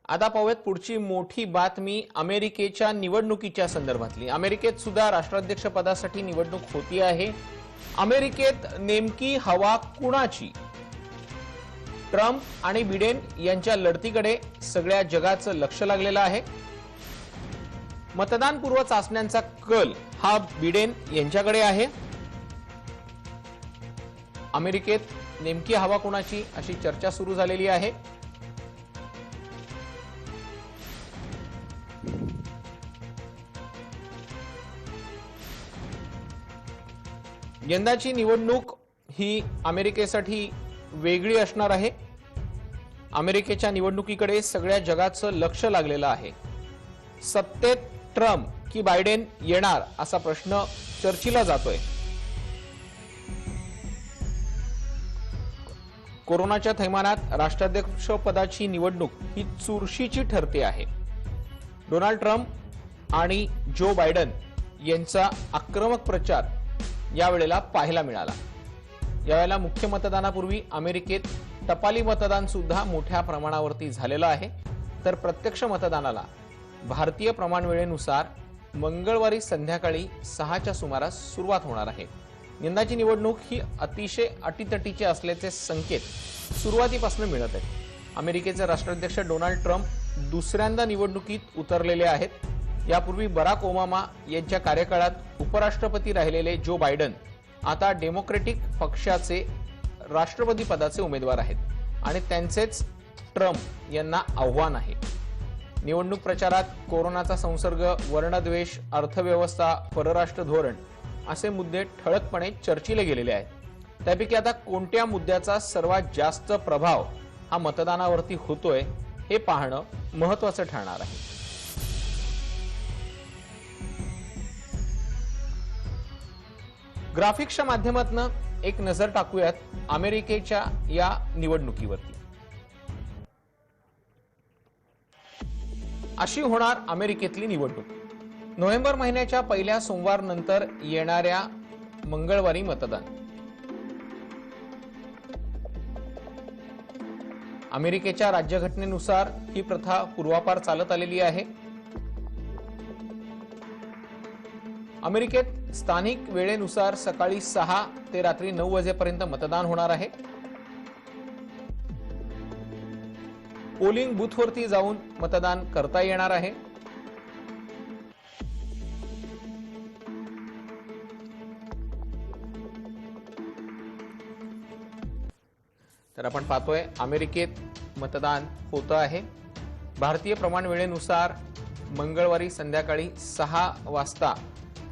आता पाहूयात पुढची मोठी बातमी अमेरिकेच्या निवडणुकीच्या संदर्भातली। अमेरिकेत सुद्धा राष्ट्राध्यक्ष पदासाठी निवडणूक होती आहे। अमेरिकेत नेमकी हवा कुणाची? ट्रम्प आणि बिडेन यांच्या लढतीकडे सगळ्या जगाचं लक्ष लागलेलं आहे। मतदानपूर्व चाचण्यांचा कल हा बिडेन यांच्याकडे आहे। अमेरिकेत नेमकी हवा कुणाची अशी चर्चा सुरू झालेली आहे। यंदाची निवडणूक ही अमेरिकेसाठी वेगळी असणार आहे। अमेरिकेच्या निवडणुकीकडे सगळ्या जगाचं लक्ष लागलेलं आहे। सत्तेत ट्रम्प की बायडेन येणार असा प्रश्न चर्चेला जातोय। कोरोनाच्या थैमानात राष्ट्राध्यक्ष पदाची निवडणूक ही चुरशीची ठरते आहे। डोनाल्ड ट्रम्प आणि जो बायडेन यांचा आक्रमक प्रचार यावेळेला पाहायला मिळाला। यावेळेला मुख्य मतदानापूर्वी अमेरिकेत टपाली मतदान सुद्धा मोठ्या प्रमाणावरती झालेलं आहे। तर प्रत्यक्ष मतदानाला भारतीय प्रमाण वेळेनुसार मंगळवारी संध्याकाळी 6च्या सुमारास सुरुवात होणार आहे। यंदाची निवडणूक ही अतिशय अटीतटीची असल्याचे संकेत सुरुवातीपासून मिळत आहेत। अमेरिकेचे राष्ट्राध्यक्ष डोनाल्ड ट्रम्प दुसऱ्यांदा निवडणुकीत उतरलेले आहेत। यापूर्वी बराक ओबामा यांच्या कार्यकाळात उपराष्ट्रपती राहिलेले जो बायडेन आता डेमोक्रेटिक पक्षाचे राष्ट्रपती पदाचे उमेदवार आहेत आणि त्यांचेच ट्रम्प यांना आव्हान आहे। निवडणूक प्रचारात कोरोनाचा संसर्ग, वर्णद्वेष, अर्थव्यवस्था, परराष्ट्र धोरण असे मुद्दे ठळकपणे चर्चिले गेलेले आहेत। त्यापैकी आता कोणत्या मुद्द्याचा सर्वात जास्त प्रभाव हा मतदानावरती होतोय हे पाहणं महत्त्वाचं ठरणार आहे। ग्राफिक्सच्या माध्यमातून एक नजर टाकूयात अमेरिकेच्या या निवडणुकीवरती। अशी होणार अमेरिकेतली निवडणूक। नोव्हेंबर महिन्याच्या पहिल्या सोमवार नंतर येणाऱ्या मंगळवारी मतदान। अमेरिकेच्या राज्यघटनेनुसार ही प्रथा पूर्वापार चालत आलेली आहे। अमेरिकेत स्थानिक वेळेनुसार सकाळी 6 ते रात्री 9 वाजेपर्यंत मतदान होणार आहे। पोलिंग बूथवरती जाऊन मतदान करता येणार आहे। तर आपण पाहतोय अमेरिकेत मतदान होतं आहे। भारतीय प्रमाण वेळेनुसार मंगळवारी संध्याकाळी 6 वाजता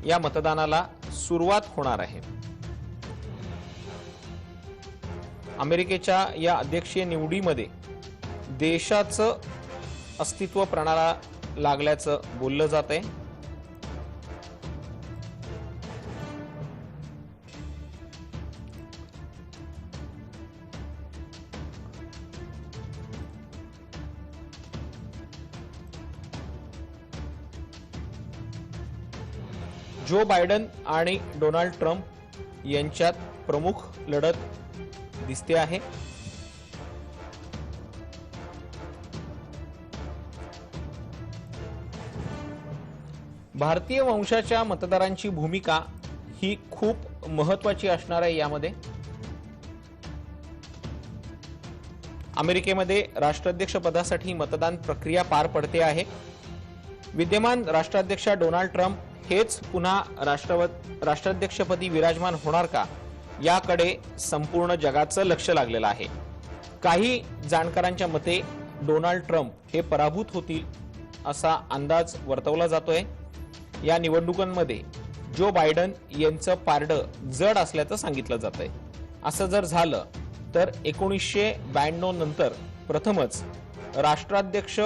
या मतदानाला सुरुवात होणार आहे। अमेरिकेच्या या अध्यक्षीय निवडीमध्ये देशाचं अस्तित्व प्राणाला लागल्याचं बोललं जातंय। जो बायडेन आणि डोनाल्ड ट्रम्प यांच्यात प्रमुख लढत दिसते आहे। भारतीय वंशाच्या मतदारांची भूमिका ही खूप महत्त्वाची असणार आहे। यामध्ये अमेरिकेमध्ये राष्ट्राध्यक्ष पदासाठी मतदान प्रक्रिया पार पडते आहे। विद्यमान राष्ट्राध्यक्ष डोनाल्ड ट्रम्प हेच पुन्हा राष्ट्राध्यक्षपदी विराजमान होणार का याकडे संपूर्ण जगाचं लक्ष लागलेलं आहे। काही जाणकारांच्या मते डोनाल्ड ट्रम्प हे पराभूत होतील असा अंदाज वर्तवला जातोय। या निवडणुकांमध्ये जो बायडेन यांचं पारडं जड असल्याचं सांगितलं जातंय। असं जर झालं तर 1992 नंतर प्रथमच राष्ट्राध्यक्ष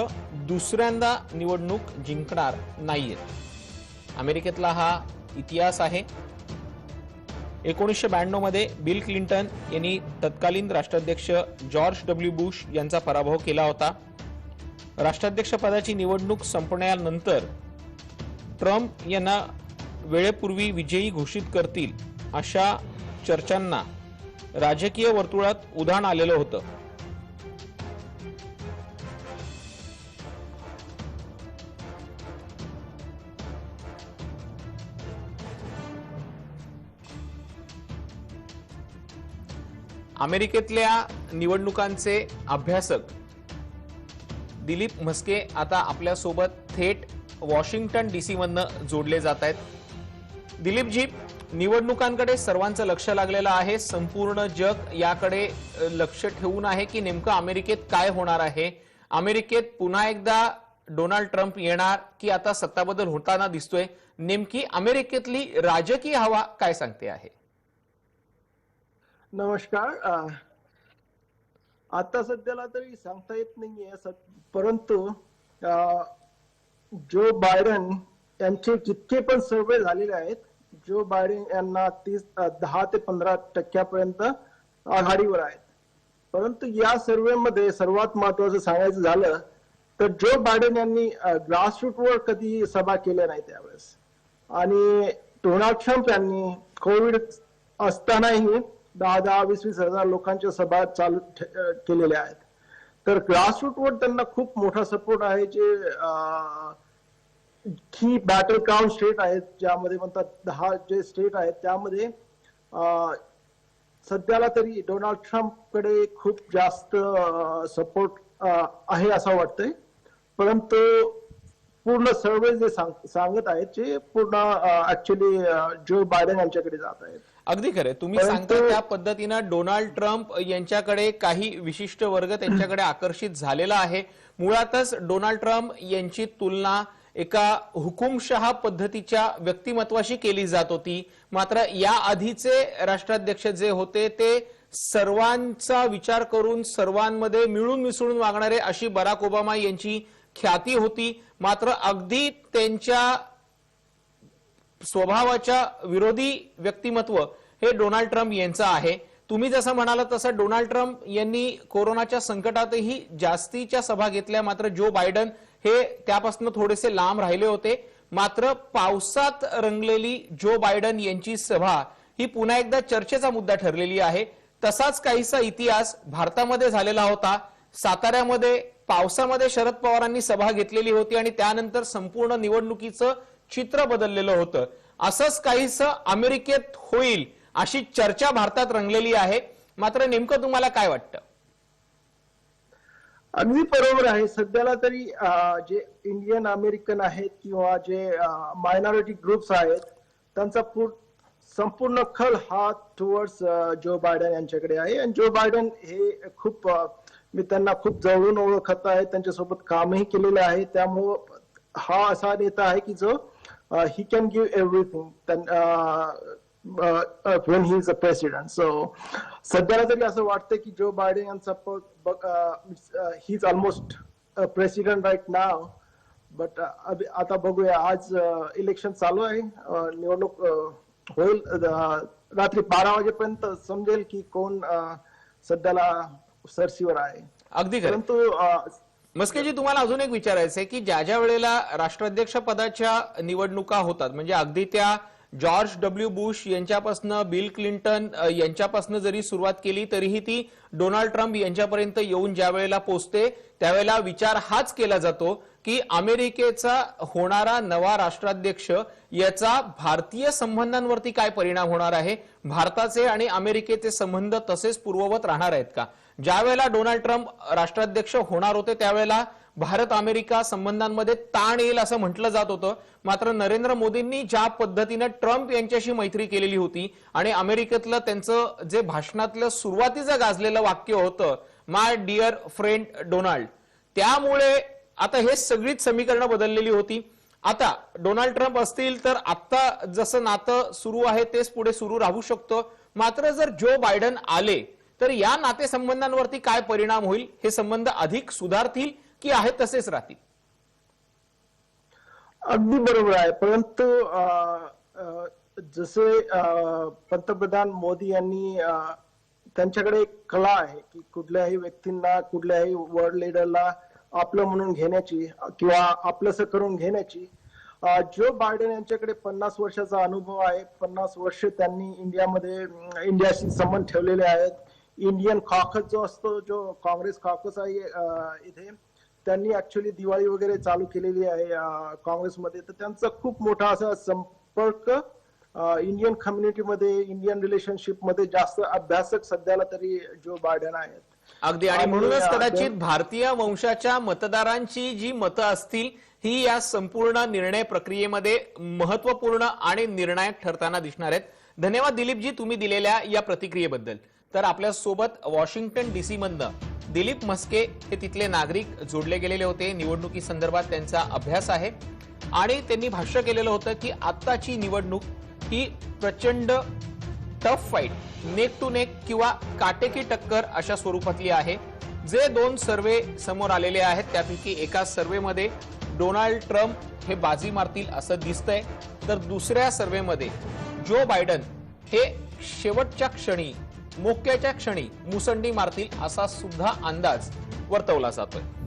दुसऱ्यांदा निवडणूक जिंकणार नाहीयेत। अमेरिकेतला हा इतिहास आहे। 1992 मध्ये बिल क्लिंटन यांनी तत्कालीन राष्ट्राध्यक्ष जॉर्ज डब्ल्यू बुश यांचा पराभव केला होता। राष्ट्राध्यक्ष पदाची निवडणूक संपण्यानंतर ट्रम्प यांना वेळेपूर्वी विजयी घोषित करतील अशा चर्चांना राजकीय वर्तुळात उधाण आलेलं होतं। अमेरिकेतल्या निवडणुकांचे अभ्यासक दिलीप म्हस्के आता आपल्या सोबत थेट वॉशिंग्टन डीसी मधनं जोडले जात आहेत। दिलीपजी, निवडणुकांकडे सर्वांचं लक्ष लागलेलं आहे, संपूर्ण जग याकडे लक्ष ठेवून आहे की नेमकं अमेरिकेत काय होणार आहे। अमेरिकेत पुन्हा एकदा डोनाल्ड ट्रम्प येणार की आता सत्ताबदल होताना दिसतोय, नेमकी अमेरिकेतली राजकीय हवा काय सांगते आहे? नमस्कार। आता सध्याला तरी सांगता येत नाहीये, परंतु जो बायडन यांचे जितके पण सर्वे झालेले आहेत, जो बायडन यांना 10 ते 15% आघाडीवर आहेत। परंतु या सर्वेमध्ये सर्वात महत्वाचं सांगायचं झालं तर जो बायडन यांनी ग्रासरूटवर कधी सभा केल्या नाही त्यावेळेस, आणि डोनाल्ड ट्रम्प यांनी कोविड असतानाही 10-20 हजार लोकांच्या सभा चालू केलेल्या आहेत। तर ग्रासरूटवर त्यांना खूप मोठा सपोर्ट आहे। जे की बॅटल ग्राउंड स्टेट आहेत, ज्यामध्ये म्हणतात 10 जे स्टेट आहेत त्यामध्ये सध्याला तरी डोनाल्ड ट्रम्प कडे खूप जास्त सपोर्ट आहे असं वाटतंय। परंतु पूर्ण सर्वे जे सांगत आहेत ते पूर्ण ऍक्च्युअली जो बायडन यांच्याकडे जात आहेत। अगदी खरे, तुम्ही सांगता त्या पद्धतीनं डोनाल्ड ट्रम्प यांच्याकडे काही विशिष्ट वर्ग त्यांच्याकडे आकर्षित झालेला आहे। मुळातच डोनाल्ड ट्रम्प यांची तुलना एका हुकुमशहा पद्धतीच्या व्यक्तिमत्वाशी केली जात होती, मात्र या आधीचे राष्ट्राध्यक्ष जे होते ते सर्वांचा विचार करून सर्वांमध्ये मिळून मिसळून वागणारे अशी बराक ओबामा यांची ख्याती होती। मात्र अगदी त्यांच्या स्वभावाच्या विरोधी व्यक्तिमत्व हे डोनाल्ड ट्रम्प यांचं आहे। तुम्ही जसं म्हणालात तसं डोनाल्ड ट्रम्प यांनी कोरोनाच्या संकटातही जास्तीच्या सभा घेतल्या, मात्र जो बायडन हे त्यापासून थोडेसे लांब राहिले होते। मात्र पावसात रंगलेली जो बायडन यांची सभा ही पुन्हा एकदा चर्चेचा मुद्दा ठरलेली आहे। तसाच काहीसा इतिहास भारतामध्ये झालेला होता। साताऱ्यामध्ये पावसामध्ये शरद पवारांनी सभा घेतलेली होती आणि त्यानंतर संपूर्ण निवडणुकीचं चित्र बदललेलं होतं। असंच काहीसं अमेरिकेत होईल अशी चर्चा भारतात रंगलेली आहे। मात्र नेमकं तुम्हाला काय वाटतं? अगदी बरोबर आहे। सध्याला तरी जे इंडियन अमेरिकन आहेत किंवा जे मायनॉरिटी ग्रुप्स आहेत त्यांचा संपूर्ण कल हा टुवर्ड्स जो बायडन यांच्याकडे आहे। आणि जो बायडन हे खूप मी त्यांना खूप जवळून ओळखत आहे, त्यांच्यासोबत कामही केलेलं आहे। त्यामुळे हा असा नेता आहे की जो he can give everything when he is a president. So सध्याला तरी असं वाटतं की जो बायडन यांचा he is almost a president right now, but आता बघूया। आज इलेक्शन चालू आहे, निवडणूक होईल, रात्री 12 वाजेपर्यंत समजेल की कोण सध्याला सरसीवर आहे। अगदी खरं। परंतु मस्केजी, तुम्हाला अजून एक विचारायचं आहे की ज्या वेळेला राष्ट्राध्यक्ष पदाच्या निवडणुका होतात, म्हणजे अगदी त्या जॉर्ज डब्ल्यू बुश यांच्यापासून बिल क्लिंटन यांच्यापासून जरी सुरुवात केली तरीही ती डोनाल्ड ट्रम्प यांच्यापर्यंत येऊन ज्या वेळेला पोहोचते त्यावेळेला विचार हाच केला जातो की अमेरिकेचा होणारा नवा राष्ट्राध्यक्ष याचा भारतीय संबंधांवरती काय परिणाम होणार आहे, भारताचे आणि अमेरिकेचे संबंध तसेच पूर्ववत राहणार आहेत का। ज्या वेळेला डोनाल्ड ट्रम्प राष्ट्राध्यक्ष होणार होते त्यावेळेला भारत अमेरिका संबंधांमध्ये ताण येईल असं म्हटलं जात होतं। मात्र नरेंद्र मोदींनी ज्या पद्धतीने ट्रम्प यांच्याशी मैत्री केलेली होती आणि अमेरिकेतलं त्यांचं जे भाषणातलं सुरुवातीचं गाजलेलं वाक्य होतं माय डिअर फ्रेंड डोनाल्ड, त्यामुळे आता हे सगळीच समीकरणं बदललेली होती। आता डोनाल्ड ट्रम्प असतील तर आता जसं नातं सुरू आहे तेच पुढे सुरू राहू शकतं। मात्र जर जो बायडन आले तर या नातेसंबंधांवरती काय परिणाम होईल, हे संबंध अधिक सुधारतील की आहेत तसेच राहतील? अगदी बरोबर आहे। परंतु जसे पंतप्रधान मोदी यांनी त्यांच्याकडे एक कला आहे की कुठल्याही व्यक्तींना, कुठल्याही वर्ल्ड लीडरला आपलं म्हणून घेण्याची किंवा आपलंसं करून घेण्याची। जो बायडन यांच्याकडे 50 वर्षाचा अनुभव आहे। 50 वर्ष त्यांनी इंडियाशी संबंध ठेवलेले आहेत। इंडियन कॉकस जो असतो, जो काँग्रेस कॉकस आहे इथे, त्यांनी ऍक्च्युअली दिवाळी वगैरे चालू केलेली आहे काँग्रेसमध्ये। तर त्यांचा खूप मोठा असा संपर्क इंडियन कम्युनिटीमध्ये इंडियन रिलेशनशिप मध्ये जास्त अभ्यासक सध्याला तरी जो बायडन आहेत. अगदी, आणि आणि, म्हणूनच कदाचित then- भारतीय वंशाच्या मतदारांची जी मतं असतील ही या संपूर्ण निर्णय प्रक्रियेमध्ये महत्वपूर्ण आणि निर्णायक ठरताना दिसणार आहेत. धन्यवाद दिलीपजी, तुम्ही दिलेल्या या प्रतिक्रियेबद्दल. तर आपल्या सोबत वॉशिंग्टन डीसी मधनं दिलीप म्हस्के हे तिथले नागरिक जोडले गेलेले होते. निवडणुकी संदर्भात त्यांचा अभ्यास आहे आणि त्यांनी भाष्य केलेलं होतं की आत्ताची निवडणूक ही प्रचंड tough fight, neck to neck किंवा काटेकी टक्कर अशा स्वरूपातली आहे. जे 2 सर्वे समोर आलेले आहेत त्यापैकी एका सर्वेमध्ये डोनाल्ड ट्रम्प हे बाजी मारतील असं दिसतंय, तर दुसऱ्या सर्वेमध्ये जो बायडन हे शेवटच्या क्षणी, मोक्याच्या क्षणी मुसंडी मारतील असा सुद्धा अंदाज वर्तवला जातोय.